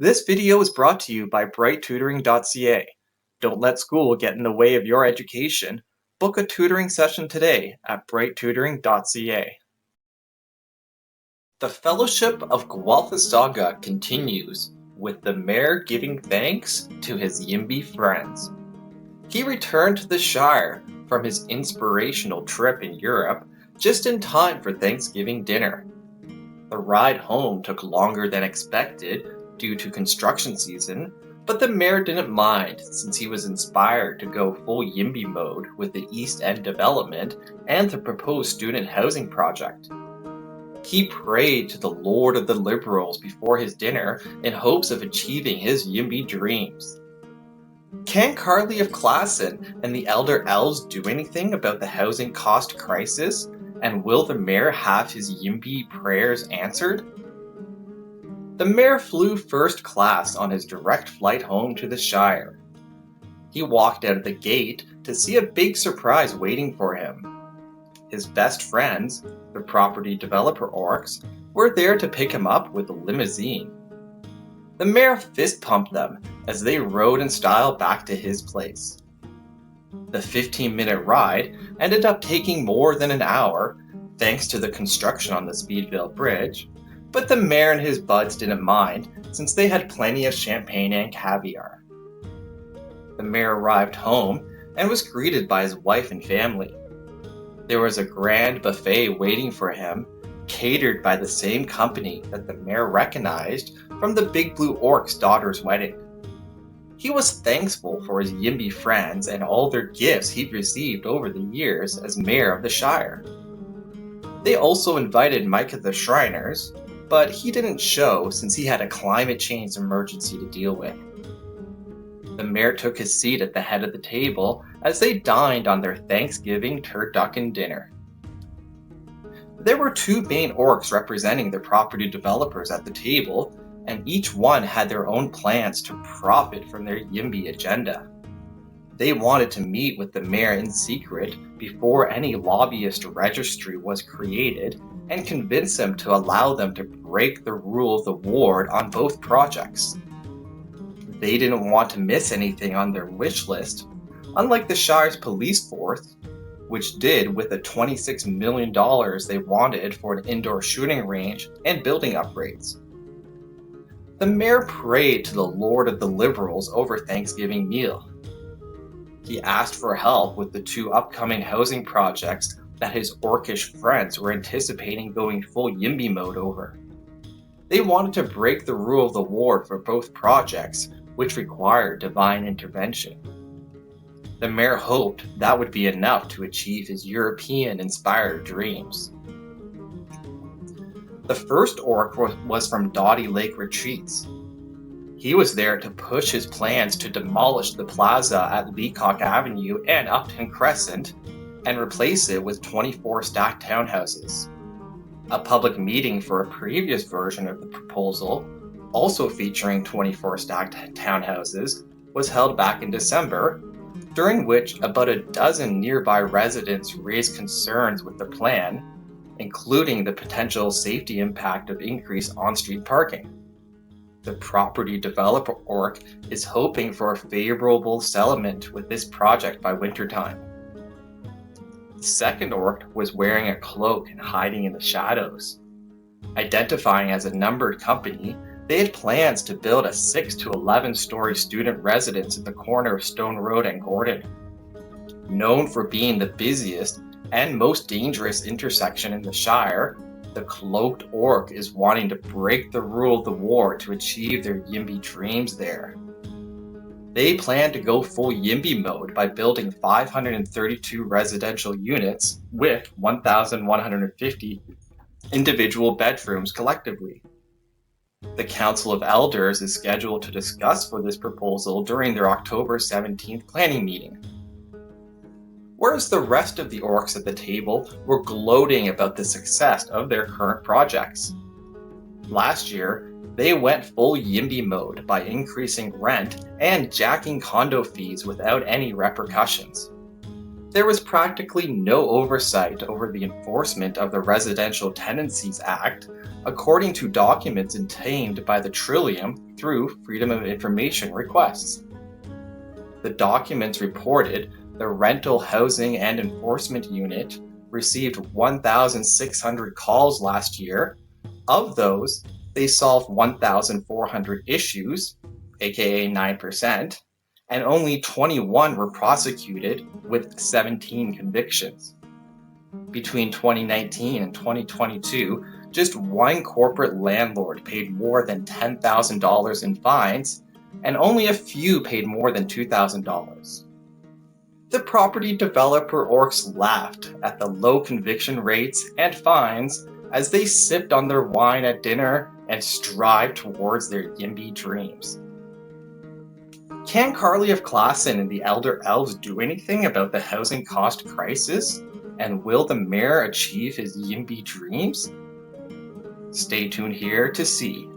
This video is brought to you by brighttutoring.ca. Don't let school get in the way of your education. Book a tutoring session today at brighttutoring.ca. The Fellowship of Guelphissauga continues, with the mayor giving thanks to his YIMBY friends. He returned to the Shire from his inspirational trip in Europe just in time for Thanksgiving dinner. The ride home took longer than expected due to construction season, but the mayor didn't mind since he was inspired to go full YIMBY mode with the East End development and the proposed student housing project. He prayed to the Lord of the Liberals before his dinner in hopes of achieving his YIMBY dreams. Can Carly of Klassen and the Elder Elves do anything about the housing cost crisis? And will the mayor have his YIMBY prayers answered? The mayor flew first class on his direct flight home to the Shire. He walked out of the gate to see a big surprise waiting for him. His best friends, the property developer orcs, were there to pick him up with a limousine. The mayor fist-pumped them as they rode in style back to his place. The 15-minute ride ended up taking more than an hour, thanks to the construction on the Speedville Bridge, but the mayor and his buds didn't mind since they had plenty of champagne and caviar. The mayor arrived home and was greeted by his wife and family. There was a grand buffet waiting for him, catered by the same company that the mayor recognized from the Big Blue Orc's daughter's wedding. He was thankful for his YIMBY friends and all their gifts he'd received over the years as mayor of the Shire. They also invited Micah the Shriners, but he didn't show since he had a climate change emergency to deal with. The mayor took his seat at the head of the table as they dined on their Thanksgiving turducken dinner. There were two main orcs representing the property developers at the table, and each one had their own plans to profit from their YIMBY agenda. They wanted to meet with the mayor in secret before any lobbyist registry was created and convince him to allow them to break the rule of the ward on both projects. They didn't want to miss anything on their wish list, unlike the Shire's police force, which did with the $26 million they wanted for an indoor shooting range and building upgrades. The mayor prayed to the Lord of the Liberals over Thanksgiving meal. He asked for help with the two upcoming housing projects that his orcish friends were anticipating going full YIMBY mode over. They wanted to break the rule of the ward for both projects, which required divine intervention. The mayor hoped that would be enough to achieve his European-inspired dreams. The first orc was from Dotty Lake Retreats. He was there to push his plans to demolish the plaza at Leacock Avenue and Upton Crescent and replace it with 24 stacked townhouses. A public meeting for a previous version of the proposal, also featuring 24 stacked townhouses, was held back in December, during which about a dozen nearby residents raised concerns with the plan, including the potential safety impact of increased on-street parking. The property developer orc is hoping for a favorable settlement with this project by wintertime. The second orc was wearing a cloak and hiding in the shadows. Identifying as a numbered company, they had plans to build a 6 to 11-story student residence at the corner of Stone Road and Gordon. Known for being the busiest and most dangerous intersection in the Shire, the cloaked orc is wanting to break the rule of the ward to achieve their YIMBY dreams there. They plan to go full YIMBY mode by building 532 residential units with 1,150 individual bedrooms collectively. The Council of Elders is scheduled to discuss for this proposal during their October 17th planning meeting. Whereas the rest of the orcs at the table were gloating about the success of their current projects. Last year, they went full YIMBY mode by increasing rent and jacking condo fees without any repercussions. There was practically no oversight over the enforcement of the Residential Tenancies Act, according to documents obtained by the Trillium through Freedom of Information requests. The documents reported the Rental Housing and Enforcement Unit received 1,600 calls last year. Of those, they solved 1,400 issues, aka 9%, and only 21 were prosecuted with 17 convictions. Between 2019 and 2022, just one corporate landlord paid more than $10,000 in fines, and only a few paid more than $2,000. The property developer orcs laughed at the low conviction rates and fines as they sipped on their wine at dinner and strived towards their YIMBY dreams. Can Carly of Klassen and the Elder Elves do anything about the housing cost crisis? And will the mayor achieve his YIMBY dreams? Stay tuned here to see.